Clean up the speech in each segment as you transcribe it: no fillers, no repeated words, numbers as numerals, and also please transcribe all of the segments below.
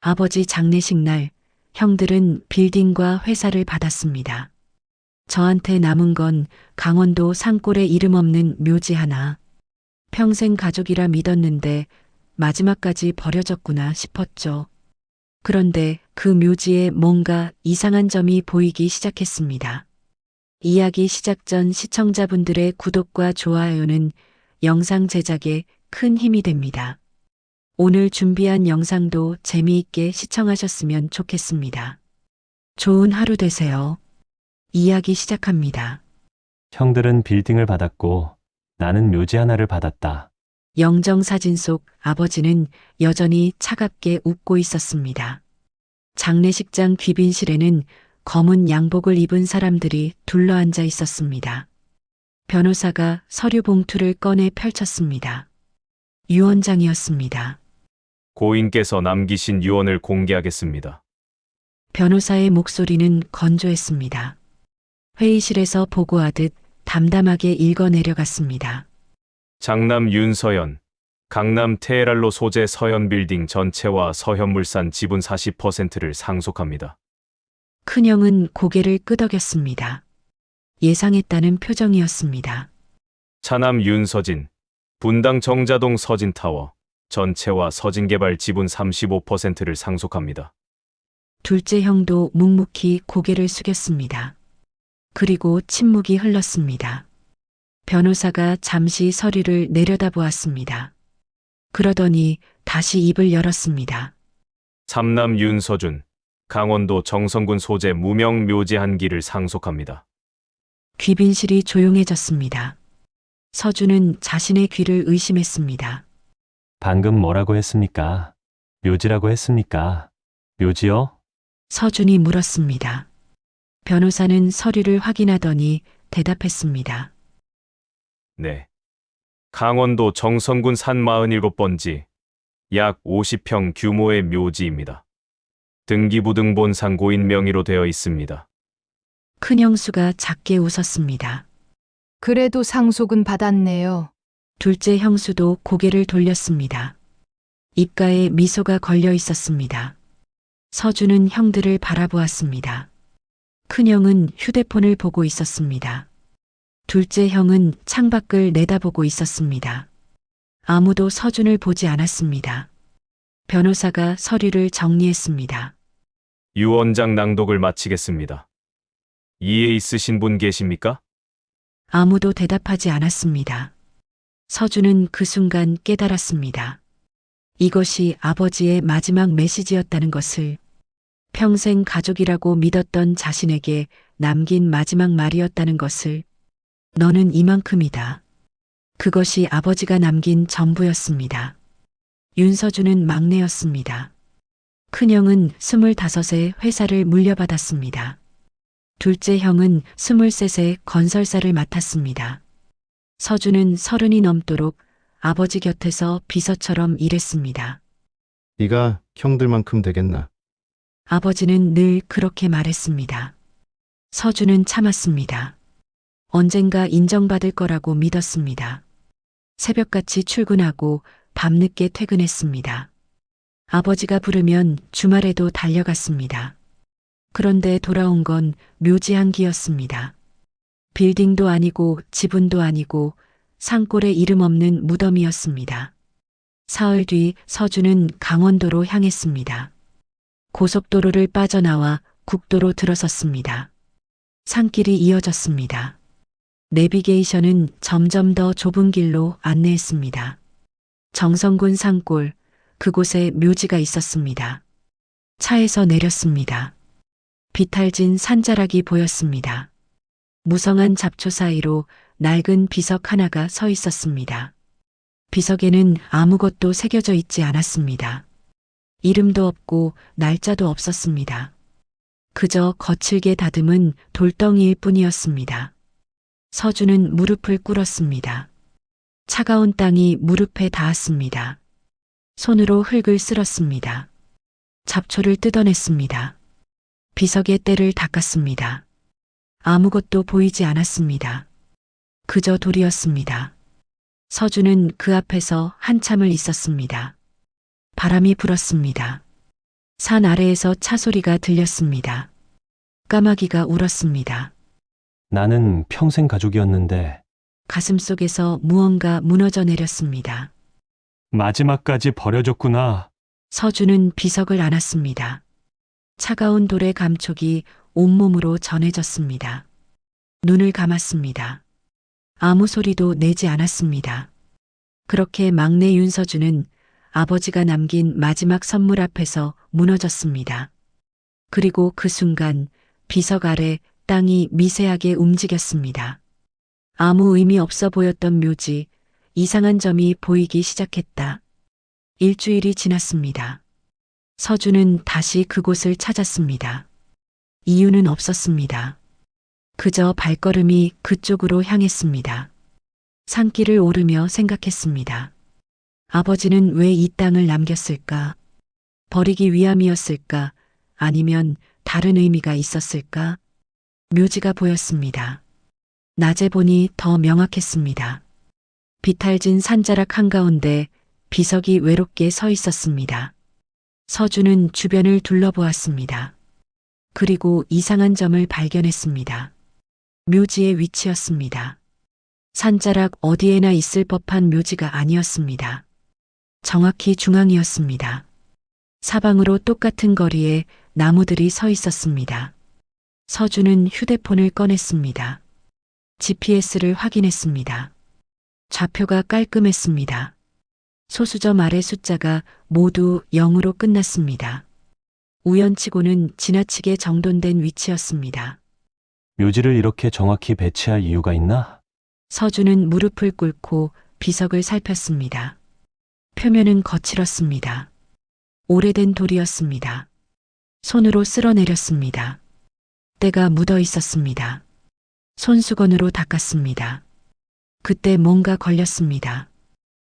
아버지 장례식 날 형들은 빌딩과 회사를 받았습니다. 저한테 남은 건 강원도 산골에 이름 없는 묘지 하나. 평생 가족이라 믿었는데 마지막까지 버려졌구나 싶었죠. 그런데 그 묘지에 뭔가 이상한 점이 보이기 시작했습니다. 이야기 시작 전 시청자분들의 구독과 좋아요는 영상 제작에 큰 힘이 됩니다. 오늘 준비한 영상도 재미있게 시청하셨으면 좋겠습니다. 좋은 하루 되세요. 이야기 시작합니다. 형들은 빌딩을 받았고 나는 묘지 하나를 받았다. 영정사진 속 아버지는 여전히 차갑게 웃고 있었습니다. 장례식장 귀빈실에는 검은 양복을 입은 사람들이 둘러앉아 있었습니다. 변호사가 서류 봉투를 꺼내 펼쳤습니다. 유언장이었습니다. 고인께서 남기신 유언을 공개하겠습니다. 변호사의 목소리는 건조했습니다. 회의실에서 보고하듯 담담하게 읽어내려갔습니다. 장남 윤서연, 강남 테헤랄로 소재 서현빌딩 전체와 서현물산 지분 40%를 상속합니다. 큰형은 고개를 끄덕였습니다. 예상했다는 표정이었습니다. 차남 윤서진, 분당 정자동 서진타워, 전체와 서진개발 지분 35%를 상속합니다. 둘째 형도 묵묵히 고개를 숙였습니다. 그리고 침묵이 흘렀습니다. 변호사가 잠시 서류를 내려다보았습니다. 그러더니 다시 입을 열었습니다. 삼남 윤서준, 강원도 정선군 소재 무명 묘지 한 기를 상속합니다. 귀빈실이 조용해졌습니다. 서준은 자신의 귀를 의심했습니다. 방금 뭐라고 했습니까? 묘지라고 했습니까? 묘지요? 서준이 물었습니다. 변호사는 서류를 확인하더니 대답했습니다. 네. 강원도 정선군 산 47번지, 약 50평 규모의 묘지입니다. 등기부등본상 고인 명의로 되어 있습니다. 큰형수가 작게 웃었습니다. 그래도 상속은 받았네요. 둘째 형수도 고개를 돌렸습니다. 입가에 미소가 걸려 있었습니다. 서준은 형들을 바라보았습니다. 큰형은 휴대폰을 보고 있었습니다. 둘째 형은 창밖을 내다보고 있었습니다. 아무도 서준을 보지 않았습니다. 변호사가 서류를 정리했습니다. 유언장 낭독을 마치겠습니다. 이해 있으신 분 계십니까? 아무도 대답하지 않았습니다. 서준은 그 순간 깨달았습니다. 이것이 아버지의 마지막 메시지였다는 것을, 평생 가족이라고 믿었던 자신에게 남긴 마지막 말이었다는 것을. 너는 이만큼이다. 그것이 아버지가 남긴 전부였습니다. 윤서준은 막내였습니다. 큰형은 25세 회사를 물려받았습니다. 둘째 형은 23세 건설사를 맡았습니다. 서준은 30이 넘도록 아버지 곁에서 비서처럼 일했습니다. 네가 형들만큼 되겠나? 아버지는 늘 그렇게 말했습니다. 서준은 참았습니다. 언젠가 인정받을 거라고 믿었습니다. 새벽같이 출근하고 밤늦게 퇴근했습니다. 아버지가 부르면 주말에도 달려갔습니다. 그런데 돌아온 건 묘지 한 기였습니다. 빌딩도 아니고 지분도 아니고 산골에 이름 없는 무덤이었습니다. 사흘 뒤 서준은 강원도로 향했습니다. 고속도로를 빠져나와 국도로 들어섰습니다. 산길이 이어졌습니다. 내비게이션은 점점 더 좁은 길로 안내했습니다. 정선군 산골, 그곳에 묘지가 있었습니다. 차에서 내렸습니다. 비탈진 산자락이 보였습니다. 무성한 잡초 사이로 낡은 비석 하나가 서 있었습니다. 비석에는 아무것도 새겨져 있지 않았습니다. 이름도 없고 날짜도 없었습니다. 그저 거칠게 다듬은 돌덩이일 뿐이었습니다. 서준은 무릎을 꿇었습니다. 차가운 땅이 무릎에 닿았습니다. 손으로 흙을 쓸었습니다. 잡초를 뜯어냈습니다. 비석의 때를 닦았습니다. 아무것도 보이지 않았습니다. 그저 돌이었습니다. 서준은 그 앞에서 한참을 있었습니다. 바람이 불었습니다. 산 아래에서 차 소리가 들렸습니다. 까마귀가 울었습니다. 나는 평생 가족이었는데 가슴속에서 무언가 무너져 내렸습니다. 마지막까지 버려졌구나. 서준은 비석을 안았습니다. 차가운 돌의 감촉이 온몸으로 전해졌습니다. 눈을 감았습니다. 아무 소리도 내지 않았습니다. 그렇게 막내 윤서준은 아버지가 남긴 마지막 선물 앞에서 무너졌습니다. 그리고 그 순간 비석 아래 땅이 미세하게 움직였습니다. 아무 의미 없어 보였던 묘지, 이상한 점이 보이기 시작했다. 일주일이 지났습니다. 서준은 다시 그곳을 찾았습니다. 이유는 없었습니다. 그저 발걸음이 그쪽으로 향했습니다. 산길을 오르며 생각했습니다. 아버지는 왜 이 땅을 남겼을까? 버리기 위함이었을까? 아니면 다른 의미가 있었을까? 묘지가 보였습니다. 낮에 보니 더 명확했습니다. 비탈진 산자락 한가운데 비석이 외롭게 서 있었습니다. 서준은 주변을 둘러보았습니다. 그리고 이상한 점을 발견했습니다. 묘지의 위치였습니다. 산자락 어디에나 있을 법한 묘지가 아니었습니다. 정확히 중앙이었습니다. 사방으로 똑같은 거리에 나무들이 서 있었습니다. 서준은 휴대폰을 꺼냈습니다. GPS를 확인했습니다. 좌표가 깔끔했습니다. 소수점 아래 숫자가 모두 0으로 끝났습니다. 우연치고는 지나치게 정돈된 위치였습니다. 묘지를 이렇게 정확히 배치할 이유가 있나? 서준은 무릎을 꿇고 비석을 살폈습니다. 표면은 거칠었습니다. 오래된 돌이었습니다. 손으로 쓸어내렸습니다. 때가 묻어 있었습니다. 손수건으로 닦았습니다. 그때 뭔가 걸렸습니다.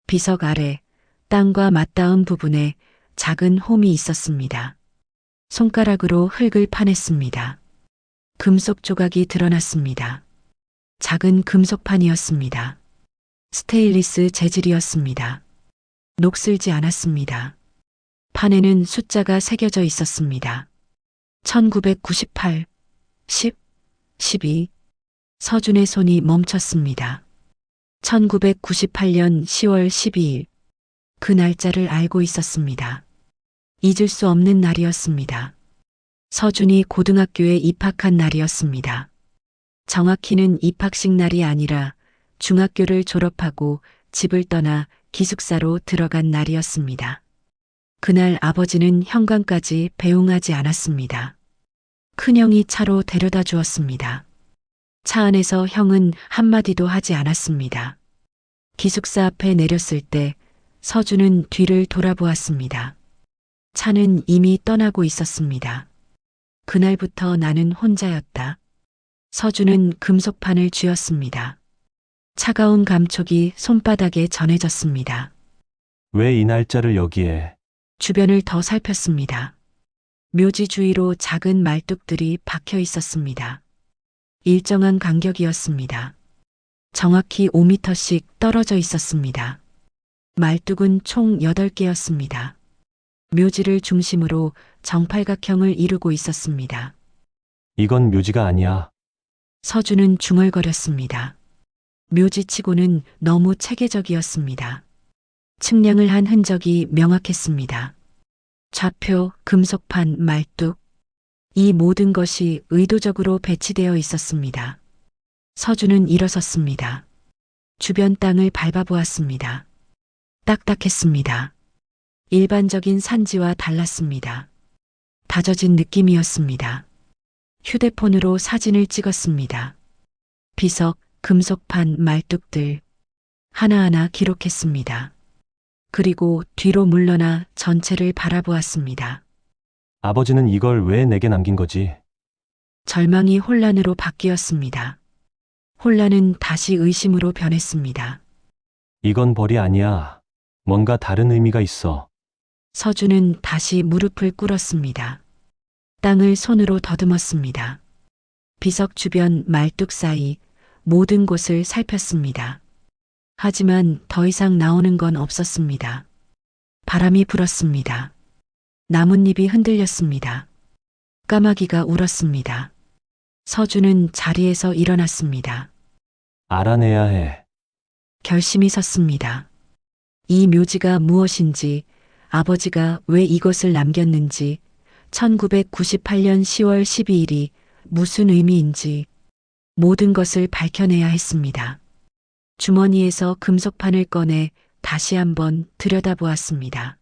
비석 아래 땅과 맞닿은 부분에 작은 홈이 있었습니다. 손가락으로 흙을 파냈습니다. 금속 조각이 드러났습니다. 작은 금속판이었습니다. 스테인리스 재질이었습니다. 녹슬지 않았습니다. 판에는 숫자가 새겨져 있었습니다. 1998, 10, 12. 서준의 손이 멈췄습니다. 1998년 10월 12일. 그 날짜를 알고 있었습니다. 잊을 수 없는 날이었습니다. 서준이 고등학교에 입학한 날이었습니다. 정확히는 입학식 날이 아니라 중학교를 졸업하고 집을 떠나 기숙사로 들어간 날이었습니다. 그날 아버지는 현관까지 배웅하지 않았습니다. 큰형이 차로 데려다 주었습니다. 차 안에서 형은 한마디도 하지 않았습니다. 기숙사 앞에 내렸을 때 서준은 뒤를 돌아보았습니다. 차는 이미 떠나고 있었습니다. 그날부터 나는 혼자였다. 서준은 금속판을 쥐었습니다. 차가운 감촉이 손바닥에 전해졌습니다. 왜 이 날짜를 여기에? 주변을 더 살폈습니다. 묘지 주위로 작은 말뚝들이 박혀 있었습니다. 일정한 간격이었습니다. 정확히 5m씩 떨어져 있었습니다. 말뚝은 총 8개였습니다. 묘지를 중심으로 정팔각형을 이루고 있었습니다. 이건 묘지가 아니야. 서준은 중얼거렸습니다. 묘지치고는 너무 체계적이었습니다. 측량을 한 흔적이 명확했습니다. 좌표, 금속판, 말뚝. 이 모든 것이 의도적으로 배치되어 있었습니다. 서준은 일어섰습니다. 주변 땅을 밟아보았습니다. 딱딱했습니다. 일반적인 산지와 달랐습니다. 다져진 느낌이었습니다. 휴대폰으로 사진을 찍었습니다. 비석, 금속판, 말뚝들 하나하나 기록했습니다. 그리고 뒤로 물러나 전체를 바라보았습니다. 아버지는 이걸 왜 내게 남긴 거지? 절망이 혼란으로 바뀌었습니다. 혼란은 다시 의심으로 변했습니다. 이건 벌이 아니야. 뭔가 다른 의미가 있어. 서준은 다시 무릎을 꿇었습니다. 땅을 손으로 더듬었습니다. 비석 주변 말뚝 사이 모든 곳을 살폈습니다. 하지만 더 이상 나오는 건 없었습니다. 바람이 불었습니다. 나뭇잎이 흔들렸습니다. 까마귀가 울었습니다. 서준은 자리에서 일어났습니다. 알아내야 해. 결심이 섰습니다. 이 묘지가 무엇인지, 아버지가 왜 이것을 남겼는지, 1998년 10월 12일이 무슨 의미인지 모든 것을 밝혀내야 했습니다. 주머니에서 금속판을 꺼내 다시 한번 들여다보았습니다.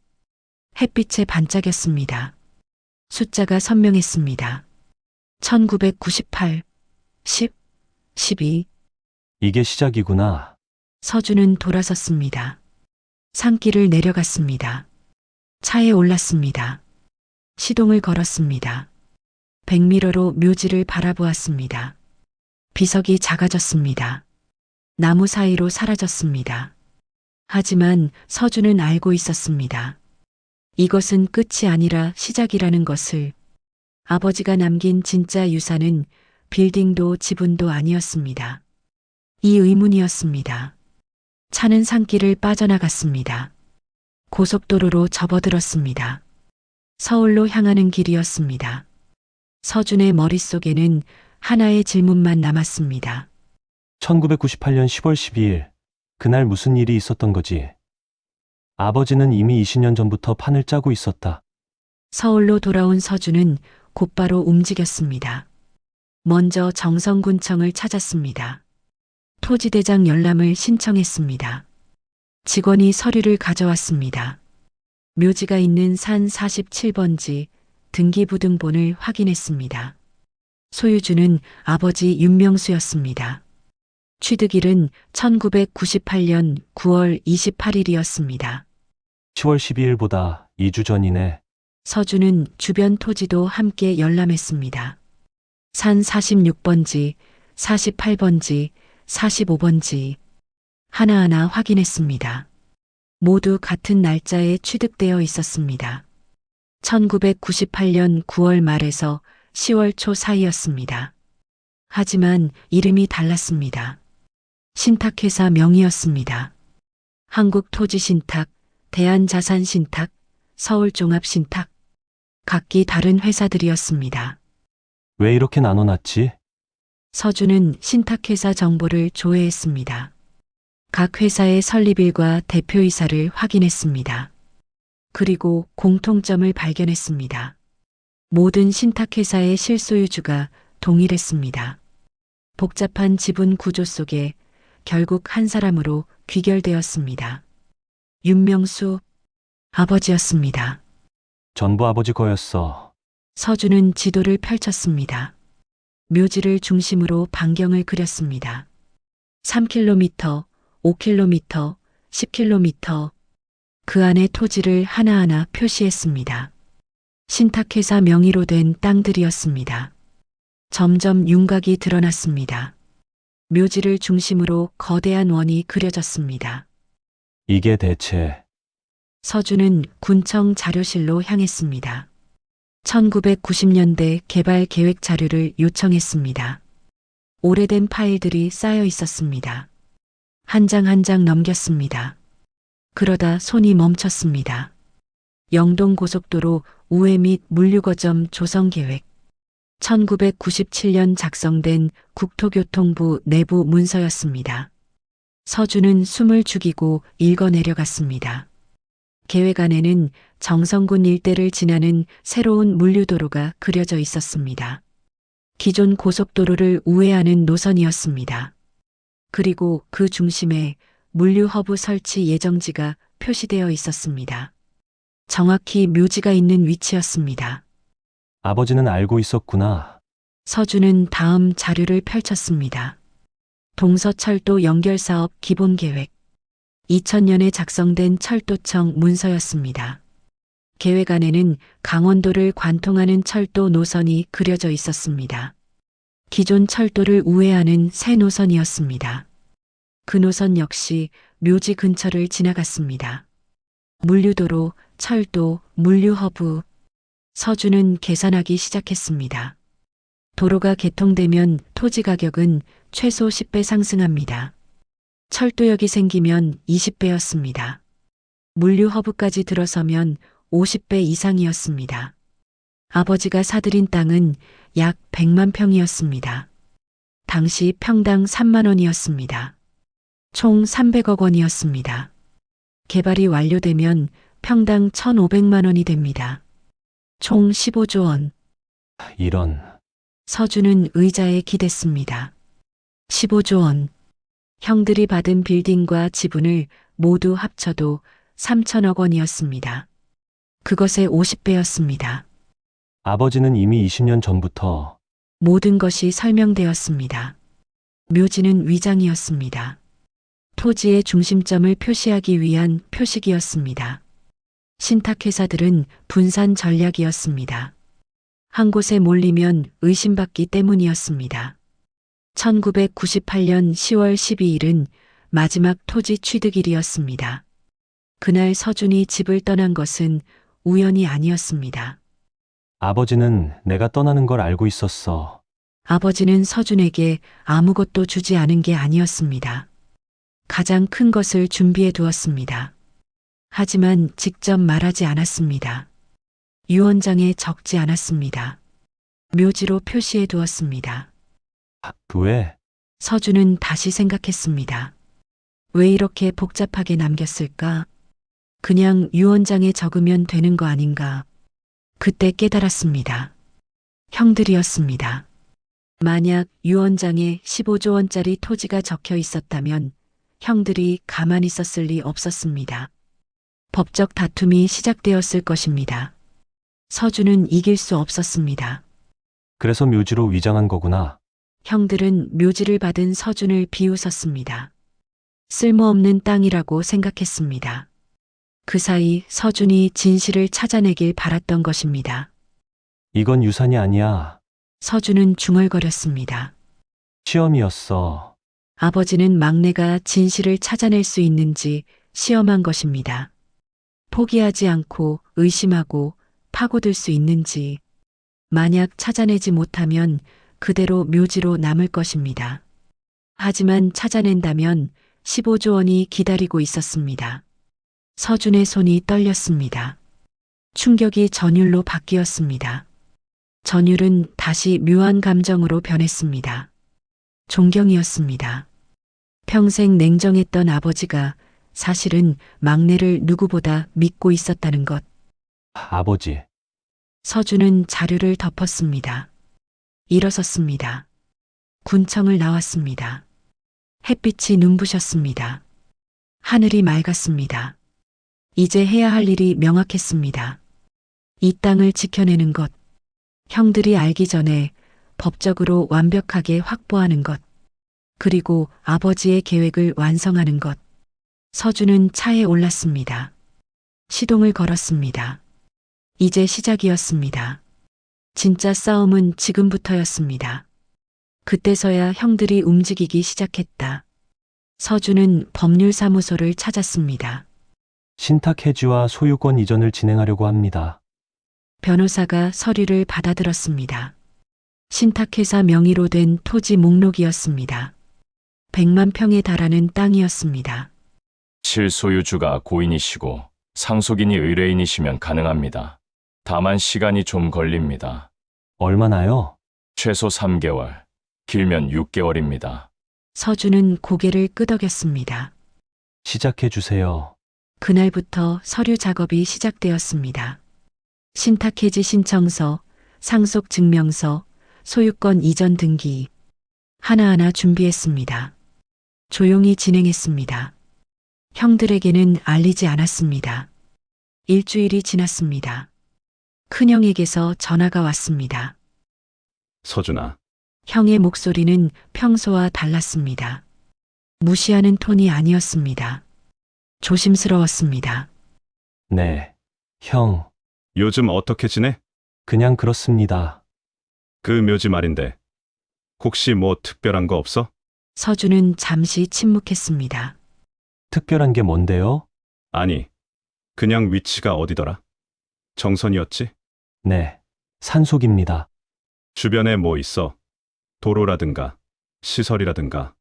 햇빛에 반짝였습니다. 숫자가 선명했습니다. 1998, 10, 12. 이게 시작이구나. 서준은 돌아섰습니다. 산길을 내려갔습니다. 차에 올랐습니다. 시동을 걸었습니다. 백미러로 묘지를 바라보았습니다. 비석이 작아졌습니다. 나무 사이로 사라졌습니다. 하지만 서준은 알고 있었습니다. 이것은 끝이 아니라 시작이라는 것을. 아버지가 남긴 진짜 유산은 빌딩도 지분도 아니었습니다. 이 의문이었습니다. 차는 산길을 빠져나갔습니다. 고속도로로 접어들었습니다. 서울로 향하는 길이었습니다. 서준의 머릿속에는 하나의 질문만 남았습니다. 1998년 10월 12일. 그날 무슨 일이 있었던 거지? 아버지는 이미 20년 전부터 판을 짜고 있었다. 서울로 돌아온 서준은 곧바로 움직였습니다. 먼저 정성군청을 찾았습니다. 토지대장 열람을 신청했습니다. 직원이 서류를 가져왔습니다. 묘지가 있는 산 47번지 등기부등본을 확인했습니다. 소유주는 아버지 윤명수였습니다. 취득일은 1998년 9월 28일이었습니다. 10월 12일보다 2주 전이네. 서준은 주변 토지도 함께 열람했습니다. 산 46번지, 48번지, 45번지 하나하나 확인했습니다. 모두 같은 날짜에 취득되어 있었습니다. 1998년 9월 말에서 10월 초 사이였습니다. 하지만 이름이 달랐습니다. 신탁회사 명의였습니다. 한국토지신탁, 대한자산신탁, 서울종합신탁, 각기 다른 회사들이었습니다. 왜 이렇게 나눠놨지? 서준은 신탁회사 정보를 조회했습니다. 각 회사의 설립일과 대표이사를 확인했습니다. 그리고 공통점을 발견했습니다. 모든 신탁회사의 실소유주가 동일했습니다. 복잡한 지분 구조 속에 결국 한 사람으로 귀결되었습니다. 윤명수 아버지였습니다. 전부 아버지 거였어. 서준은 지도를 펼쳤습니다. 묘지를 중심으로 반경을 그렸습니다. 3km, 5km, 10km. 그 안에 토지를 하나하나 표시했습니다. 신탁회사 명의로 된 땅들이었습니다. 점점 윤곽이 드러났습니다. 묘지를 중심으로 거대한 원이 그려졌습니다. 이게 대체. 서준은 군청 자료실로 향했습니다. 1990년대 개발 계획 자료를 요청했습니다. 오래된 파일들이 쌓여 있었습니다. 한 장 한 장 넘겼습니다. 그러다 손이 멈췄습니다. 영동고속도로 우회 및 물류거점 조성계획. 1997년 작성된 국토교통부 내부 문서였습니다. 서준은 숨을 죽이고 읽어내려갔습니다. 계획 안에는 정성군 일대를 지나는 새로운 물류도로가 그려져 있었습니다. 기존 고속도로를 우회하는 노선이었습니다. 그리고 그 중심에 물류허브 설치 예정지가 표시되어 있었습니다. 정확히 묘지가 있는 위치였습니다. 아버지는 알고 있었구나. 서준은 다음 자료를 펼쳤습니다. 동서철도 연결사업 기본계획. 2000년에 작성된 철도청 문서였습니다. 계획 안에는 강원도를 관통하는 철도 노선이 그려져 있었습니다. 기존 철도를 우회하는 새 노선이었습니다. 그 노선 역시 묘지 근처를 지나갔습니다. 물류도로, 철도, 물류허브. 서준은 계산하기 시작했습니다. 도로가 개통되면 토지 가격은 최소 10배 상승합니다. 철도역이 생기면 20배였습니다. 물류허브까지 들어서면 50배 이상이었습니다. 아버지가 사들인 땅은 약 100만 평이었습니다. 당시 평당 3만 원이었습니다. 총 300억 원이었습니다. 개발이 완료되면 평당 1,500만 원이 됩니다. 총 15조 원. 이런. 서준은 의자에 기댔습니다. 15조 원. 형들이 받은 빌딩과 지분을 모두 합쳐도 3천억 원이었습니다. 그것의 50배였습니다. 아버지는 이미 20년 전부터 모든 것이 설명되었습니다. 묘지는 위장이었습니다. 토지의 중심점을 표시하기 위한 표식이었습니다. 신탁회사들은 분산 전략이었습니다. 한 곳에 몰리면 의심받기 때문이었습니다. 1998년 10월 12일은 마지막 토지 취득일이었습니다. 그날 서준이 집을 떠난 것은 우연이 아니었습니다. 아버지는 내가 떠나는 걸 알고 있었어. 아버지는 서준에게 아무것도 주지 않은 게 아니었습니다. 가장 큰 것을 준비해 두었습니다. 하지만 직접 말하지 않았습니다. 유언장에 적지 않았습니다. 묘지로 표시해 두었습니다. 왜? 서준은 다시 생각했습니다. 왜 이렇게 복잡하게 남겼을까? 그냥 유언장에 적으면 되는 거 아닌가? 그때 깨달았습니다. 형들이었습니다. 만약 유언장에 15조 원짜리 토지가 적혀 있었다면 형들이 가만히 있었을 리 없었습니다. 법적 다툼이 시작되었을 것입니다. 서준은 이길 수 없었습니다. 그래서 묘지로 위장한 거구나. 형들은 묘지를 받은 서준을 비웃었습니다. 쓸모없는 땅이라고 생각했습니다. 그 사이 서준이 진실을 찾아내길 바랐던 것입니다. 이건 유산이 아니야. 서준은 중얼거렸습니다. 시험이었어. 아버지는 막내가 진실을 찾아낼 수 있는지 시험한 것입니다. 포기하지 않고 의심하고 파고들 수 있는지, 만약 찾아내지 못하면 그대로 묘지로 남을 것입니다. 하지만 찾아낸다면 15조 원이 기다리고 있었습니다. 서준의 손이 떨렸습니다. 충격이 전율로 바뀌었습니다. 전율은 다시 묘한 감정으로 변했습니다. 존경이었습니다. 평생 냉정했던 아버지가 사실은 막내를 누구보다 믿고 있었다는 것. 아버지. 서준은 자료를 덮었습니다. 일어섰습니다. 군청을 나왔습니다. 햇빛이 눈부셨습니다. 하늘이 맑았습니다. 이제 해야 할 일이 명확했습니다. 이 땅을 지켜내는 것, 형들이 알기 전에 법적으로 완벽하게 확보하는 것, 그리고 아버지의 계획을 완성하는 것. 서준은 차에 올랐습니다. 시동을 걸었습니다. 이제 시작이었습니다. 진짜 싸움은 지금부터였습니다. 그때서야 형들이 움직이기 시작했다. 서준은 법률사무소를 찾았습니다. 신탁 해지와 소유권 이전을 진행하려고 합니다. 변호사가 서류를 받아들었습니다. 신탁회사 명의로 된 토지 목록이었습니다. 100만 평에 달하는 땅이었습니다. 실소유주가 고인이시고 상속인이 의뢰인이시면 가능합니다. 다만 시간이 좀 걸립니다. 얼마나요? 최소 3개월, 길면 6개월입니다. 서준은 고개를 끄덕였습니다. 시작해 주세요. 그날부터 서류 작업이 시작되었습니다. 신탁해지 신청서, 상속 증명서, 소유권 이전 등기. 하나하나 준비했습니다. 조용히 진행했습니다. 형들에게는 알리지 않았습니다. 일주일이 지났습니다. 큰형에게서 전화가 왔습니다. 서준아, 형의 목소리는 평소와 달랐습니다. 무시하는 톤이 아니었습니다. 조심스러웠습니다. 네. 형, 요즘 어떻게 지내? 그냥 그렇습니다. 그 묘지 말인데. 혹시 뭐 특별한 거 없어? 서준은 잠시 침묵했습니다. 특별한 게 뭔데요? 아니, 그냥 위치가 어디더라? 정선이었지? 네. 산속입니다. 주변에 뭐 있어? 도로라든가, 시설이라든가.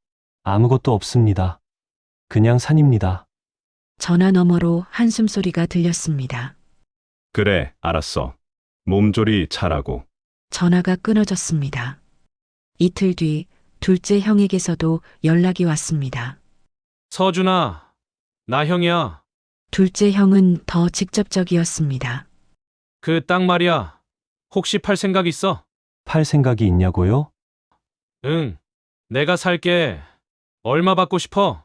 아무것도 없습니다. 그냥 산입니다. 전화 너머로 한숨소리가 들렸습니다. 그래, 알았어. 몸조리 잘하고. 전화가 끊어졌습니다. 이틀 뒤 둘째 형에게서도 연락이 왔습니다. 서준아, 나 형이야. 둘째 형은 더 직접적이었습니다. 그 땅 말이야. 혹시 팔 생각 있어? 팔 생각이 있냐고요? 응. 내가 살게. 얼마 받고 싶어?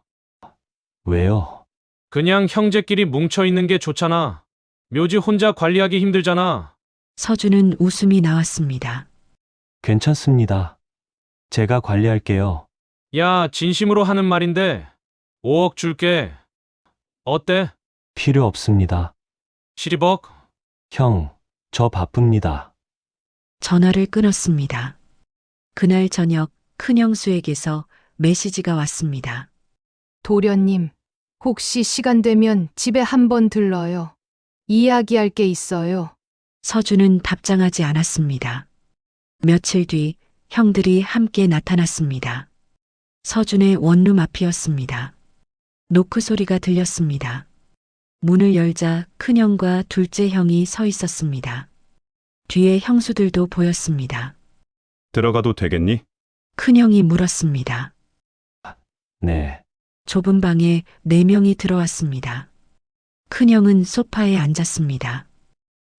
왜요? 그냥 형제끼리 뭉쳐 있는 게 좋잖아. 묘지 혼자 관리하기 힘들잖아. 서준은 웃음이 나왔습니다. 괜찮습니다. 제가 관리할게요. 야, 진심으로 하는 말인데 5억 줄게. 어때? 필요 없습니다. 12억? 형, 저 바쁩니다. 전화를 끊었습니다. 그날 저녁 큰형수에게서 메시지가 왔습니다. 도련님, 혹시 시간 되면 집에 한번 들러요. 이야기할 게 있어요. 서준은 답장하지 않았습니다. 며칠 뒤 형들이 함께 나타났습니다. 서준의 원룸 앞이었습니다. 노크 소리가 들렸습니다. 문을 열자 큰형과 둘째 형이 서 있었습니다. 뒤에 형수들도 보였습니다. 들어가도 되겠니? 큰형이 물었습니다. 네. 좁은 방에 4명이 들어왔습니다. 큰형은 소파에 앉았습니다.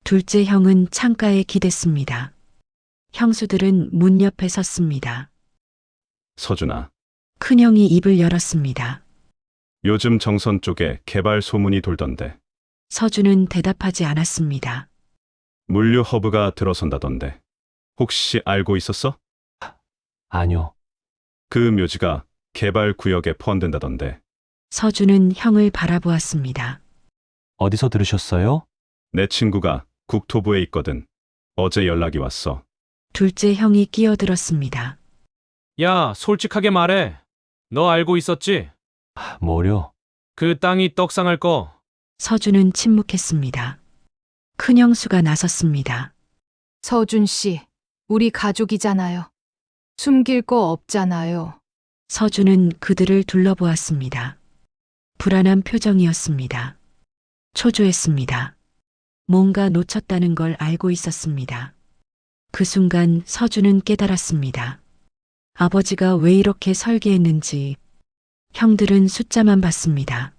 둘째 형은 창가에 기댔습니다. 형수들은 문 옆에 섰습니다. 서준아, 큰형이 입을 열었습니다. 요즘 정선 쪽에 개발 소문이 돌던데. 서준은 대답하지 않았습니다. 물류 허브가 들어선다던데. 혹시 알고 있었어? 아니요. 그 묘지가 개발 구역에 포함된다던데. 서준은 형을 바라보았습니다. 어디서 들으셨어요? 내 친구가 국토부에 있거든. 어제 연락이 왔어. 둘째 형이 끼어들었습니다. 야, 솔직하게 말해. 너 알고 있었지? 뭐려? 그 땅이 떡상할 거. 서준은 침묵했습니다. 큰형수가 나섰습니다. 서준 씨, 우리 가족이잖아요. 숨길 거 없잖아요. 서준은 그들을 둘러보았습니다. 불안한 표정이었습니다. 초조했습니다. 뭔가 놓쳤다는 걸 알고 있었습니다. 그 순간 서준은 깨달았습니다. 아버지가 왜 이렇게 설계했는지. 형들은 숫자만 봤습니다.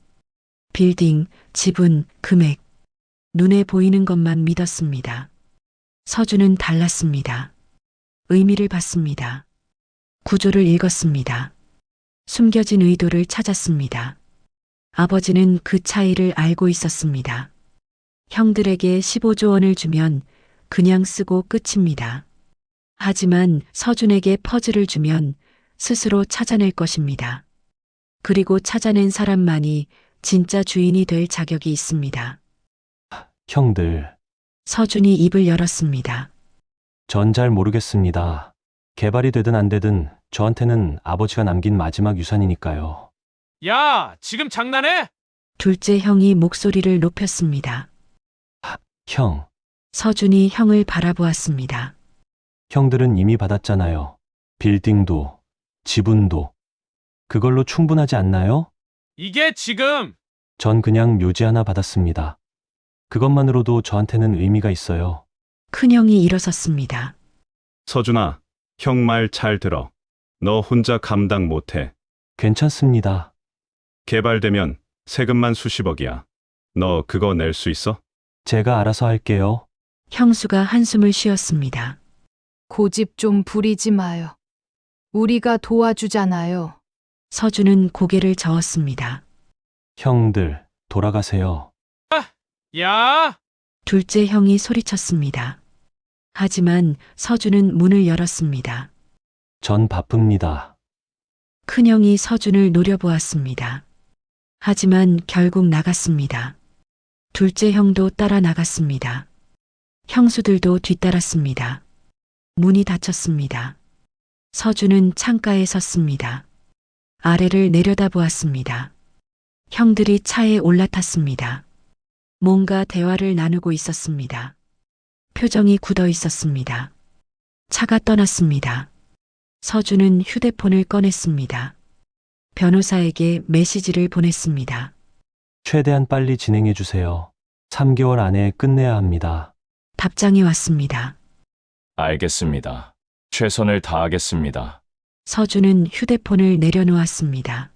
빌딩, 지분, 금액. 눈에 보이는 것만 믿었습니다. 서준은 달랐습니다. 의미를 봤습니다. 구조를 읽었습니다. 숨겨진 의도를 찾았습니다. 아버지는 그 차이를 알고 있었습니다. 형들에게 15조 원을 주면 그냥 쓰고 끝입니다. 하지만 서준에게 퍼즐을 주면 스스로 찾아낼 것입니다. 그리고 찾아낸 사람만이 진짜 주인이 될 자격이 있습니다. 형들, 서준이 입을 열었습니다. 전 잘 모르겠습니다. 개발이 되든 안 되든 저한테는 아버지가 남긴 마지막 유산이니까요. 야, 지금 장난해? 둘째 형이 목소리를 높였습니다. 형, 서준이 형을 바라보았습니다. 형들은 이미 받았잖아요. 빌딩도, 지분도. 그걸로 충분하지 않나요? 이게 지금 전 그냥 묘지 하나 받았습니다. 그것만으로도 저한테는 의미가 있어요. 큰형이 일어섰습니다. 서준아, 형 말 잘 들어. 너 혼자 감당 못해. 괜찮습니다. 개발되면 세금만 수십억이야. 너 그거 낼 수 있어? 제가 알아서 할게요. 형수가 한숨을 쉬었습니다. 고집 좀 부리지 마요. 우리가 도와주잖아요. 서준은 고개를 저었습니다. 형들, 돌아가세요. 야! 둘째 형이 소리쳤습니다. 하지만 서준은 문을 열었습니다. 전 바쁩니다. 큰형이 서준을 노려보았습니다. 하지만 결국 나갔습니다. 둘째 형도 따라 나갔습니다. 형수들도 뒤따랐습니다. 문이 닫혔습니다. 서준은 창가에 섰습니다. 아래를 내려다보았습니다. 형들이 차에 올라탔습니다. 뭔가 대화를 나누고 있었습니다. 표정이 굳어 있었습니다. 차가 떠났습니다. 서준은 휴대폰을 꺼냈습니다. 변호사에게 메시지를 보냈습니다. 최대한 빨리 진행해 주세요. 3개월 안에 끝내야 합니다. 답장이 왔습니다. 알겠습니다. 최선을 다하겠습니다. 서준은 휴대폰을 내려놓았습니다.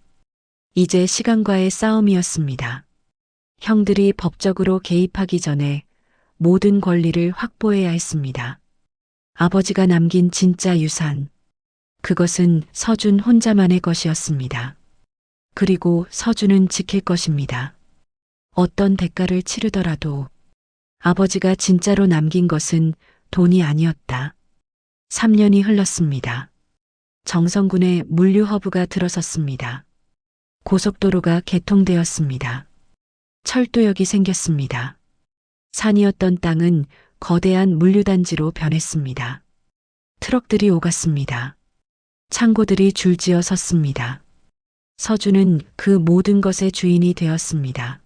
이제 시간과의 싸움이었습니다. 형들이 법적으로 개입하기 전에 모든 권리를 확보해야 했습니다. 아버지가 남긴 진짜 유산. 그것은 서준 혼자만의 것이었습니다. 그리고 서준은 지킬 것입니다. 어떤 대가를 치르더라도 아버지가 진짜로 남긴 것은 돈이 아니었다. 3년이 흘렀습니다. 정성군의 물류 허브가 들어섰습니다. 고속도로가 개통되었습니다. 철도역이 생겼습니다. 산이었던 땅은 거대한 물류단지로 변했습니다. 트럭들이 오갔습니다. 창고들이 줄지어 섰습니다. 서준은 그 모든 것의 주인이 되었습니다.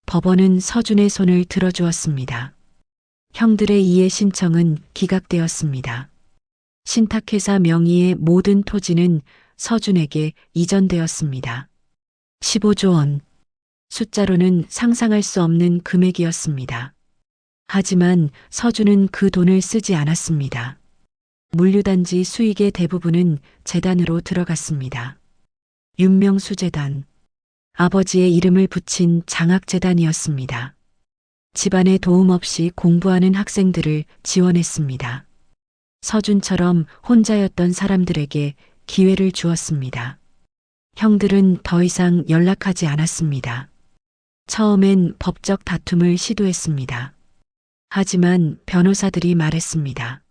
법원은 서준의 손을 들어주었습니다. 형들의 이해 신청은 기각되었습니다. 신탁회사 명의의 모든 토지는 서준에게 이전되었습니다. 15조 원. 숫자로는 상상할 수 없는 금액이었습니다. 하지만 서준은 그 돈을 쓰지 않았습니다. 물류단지 수익의 대부분은 재단으로 들어갔습니다. 윤명수재단. 아버지의 이름을 붙인 장학재단이었습니다. 집안의 도움 없이 공부하는 학생들을 지원했습니다. 서준처럼 혼자였던 사람들에게 기회를 주었습니다. 형들은 더 이상 연락하지 않았습니다. 처음엔 법적 다툼을 시도했습니다. 하지만 변호사들이 말했습니다.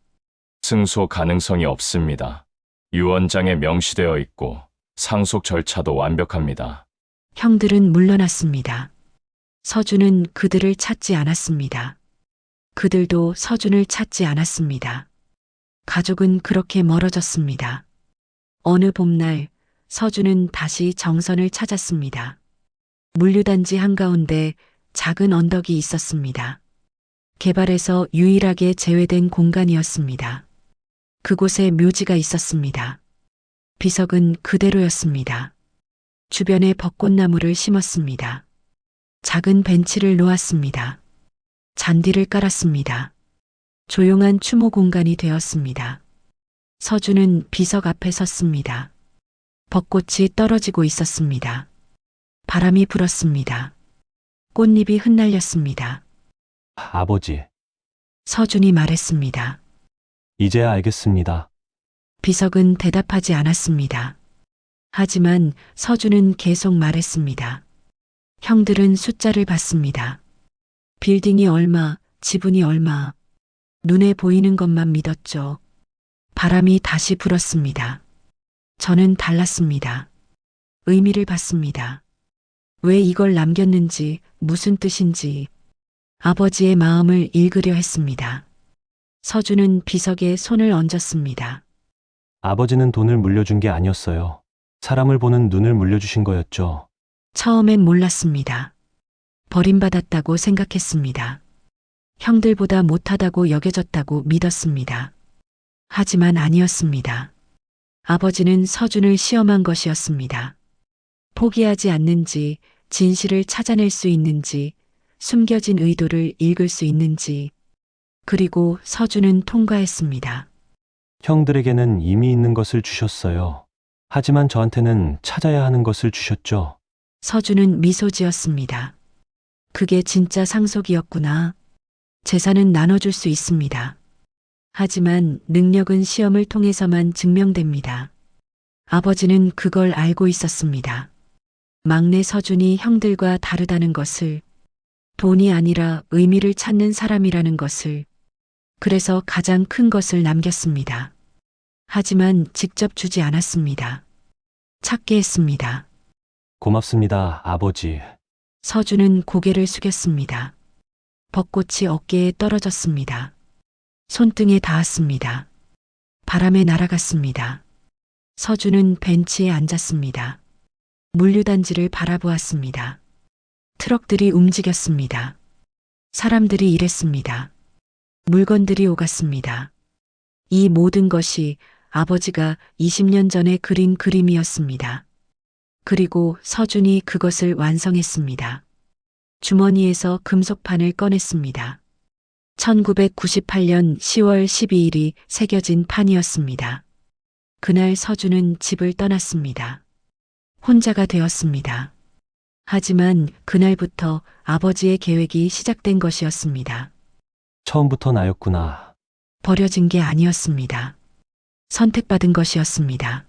승소 가능성이 없습니다. 유언장에 명시되어 있고 상속 절차도 완벽합니다. 형들은 물러났습니다. 서준은 그들을 찾지 않았습니다. 그들도 서준을 찾지 않았습니다. 가족은 그렇게 멀어졌습니다. 어느 봄날 서준은 다시 정선을 찾았습니다. 물류단지 한가운데 작은 언덕이 있었습니다. 개발에서 유일하게 제외된 공간이었습니다. 그곳에 묘지가 있었습니다. 비석은 그대로였습니다. 주변에 벚꽃나무를 심었습니다. 작은 벤치를 놓았습니다. 잔디를 깔았습니다. 조용한 추모 공간이 되었습니다. 서준은 비석 앞에 섰습니다. 벚꽃이 떨어지고 있었습니다. 바람이 불었습니다. 꽃잎이 흩날렸습니다. 아버지, 서준이 말했습니다. 이제야 알겠습니다. 비석은 대답하지 않았습니다. 하지만 서준은 계속 말했습니다. 형들은 숫자를 봤습니다. 빌딩이 얼마, 지분이 얼마. 눈에 보이는 것만 믿었죠. 바람이 다시 불었습니다. 저는 달랐습니다. 의미를 봤습니다. 왜 이걸 남겼는지, 무슨 뜻인지 아버지의 마음을 읽으려 했습니다. 서준은 비석에 손을 얹었습니다. 아버지는 돈을 물려준 게 아니었어요. 사람을 보는 눈을 물려주신 거였죠. 처음엔 몰랐습니다. 버림받았다고 생각했습니다. 형들보다 못하다고 여겨졌다고 믿었습니다. 하지만 아니었습니다. 아버지는 서준을 시험한 것이었습니다. 포기하지 않는지, 진실을 찾아낼 수 있는지, 숨겨진 의도를 읽을 수 있는지, 그리고 서준은 통과했습니다. 형들에게는 이미 있는 것을 주셨어요. 하지만 저한테는 찾아야 하는 것을 주셨죠. 서준은 미소 지었습니다. 그게 진짜 상속이었구나. 재산은 나눠줄 수 있습니다. 하지만 능력은 시험을 통해서만 증명됩니다. 아버지는 그걸 알고 있었습니다. 막내 서준이 형들과 다르다는 것을, 돈이 아니라 의미를 찾는 사람이라는 것을, 그래서 가장 큰 것을 남겼습니다. 하지만 직접 주지 않았습니다. 찾게 했습니다. 고맙습니다, 아버지. 서준은 고개를 숙였습니다. 벚꽃이 어깨에 떨어졌습니다. 손등에 닿았습니다. 바람에 날아갔습니다. 서준은 벤치에 앉았습니다. 물류단지를 바라보았습니다. 트럭들이 움직였습니다. 사람들이 일했습니다. 물건들이 오갔습니다. 이 모든 것이 아버지가 20년 전에 그린 그림이었습니다. 그리고 서준이 그것을 완성했습니다. 주머니에서 금속판을 꺼냈습니다. 1998년 10월 12일이 새겨진 판이었습니다. 그날 서준은 집을 떠났습니다. 혼자가 되었습니다. 하지만 그날부터 아버지의 계획이 시작된 것이었습니다. 처음부터 나였구나. 버려진 게 아니었습니다. 선택받은 것이었습니다.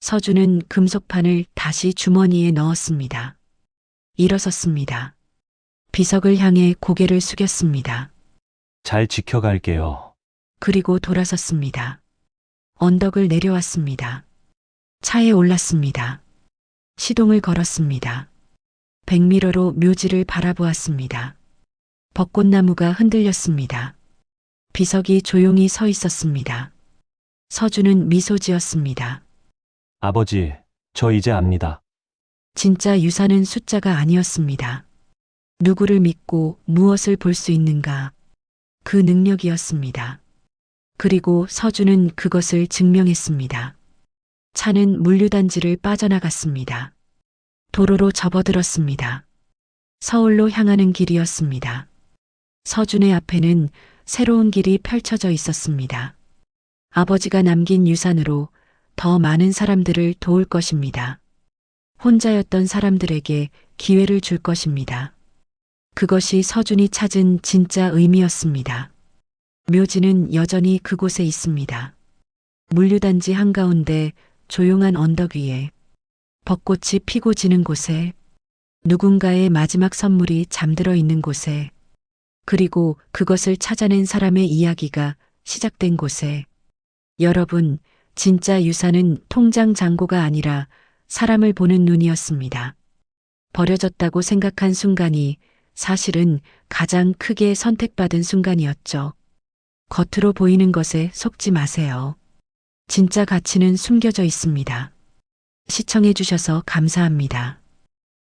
서준은 금속판을 다시 주머니에 넣었습니다. 일어섰습니다. 비석을 향해 고개를 숙였습니다. 잘 지켜갈게요. 그리고 돌아섰습니다. 언덕을 내려왔습니다. 차에 올랐습니다. 시동을 걸었습니다. 백미러로 묘지를 바라보았습니다. 벚꽃나무가 흔들렸습니다. 비석이 조용히 서 있었습니다. 서준은 미소 지었습니다. 아버지, 저 이제 압니다. 진짜 유산은 숫자가 아니었습니다. 누구를 믿고 무엇을 볼 수 있는가? 그 능력이었습니다. 그리고 서준은 그것을 증명했습니다. 차는 물류단지를 빠져나갔습니다. 도로로 접어들었습니다. 서울로 향하는 길이었습니다. 서준의 앞에는 새로운 길이 펼쳐져 있었습니다. 아버지가 남긴 유산으로 더 많은 사람들을 도울 것입니다. 혼자였던 사람들에게 기회를 줄 것입니다. 그것이 서준이 찾은 진짜 의미였습니다. 묘지는 여전히 그곳에 있습니다. 물류단지 한가운데 조용한 언덕 위에 벚꽃이 피고 지는 곳에 누군가의 마지막 선물이 잠들어 있는 곳에 그리고 그것을 찾아낸 사람의 이야기가 시작된 곳에 여러분, 진짜 유산은 통장 잔고가 아니라 사람을 보는 눈이었습니다. 버려졌다고 생각한 순간이 사실은 가장 크게 선택받은 순간이었죠. 겉으로 보이는 것에 속지 마세요. 진짜 가치는 숨겨져 있습니다. 시청해 주셔서 감사합니다.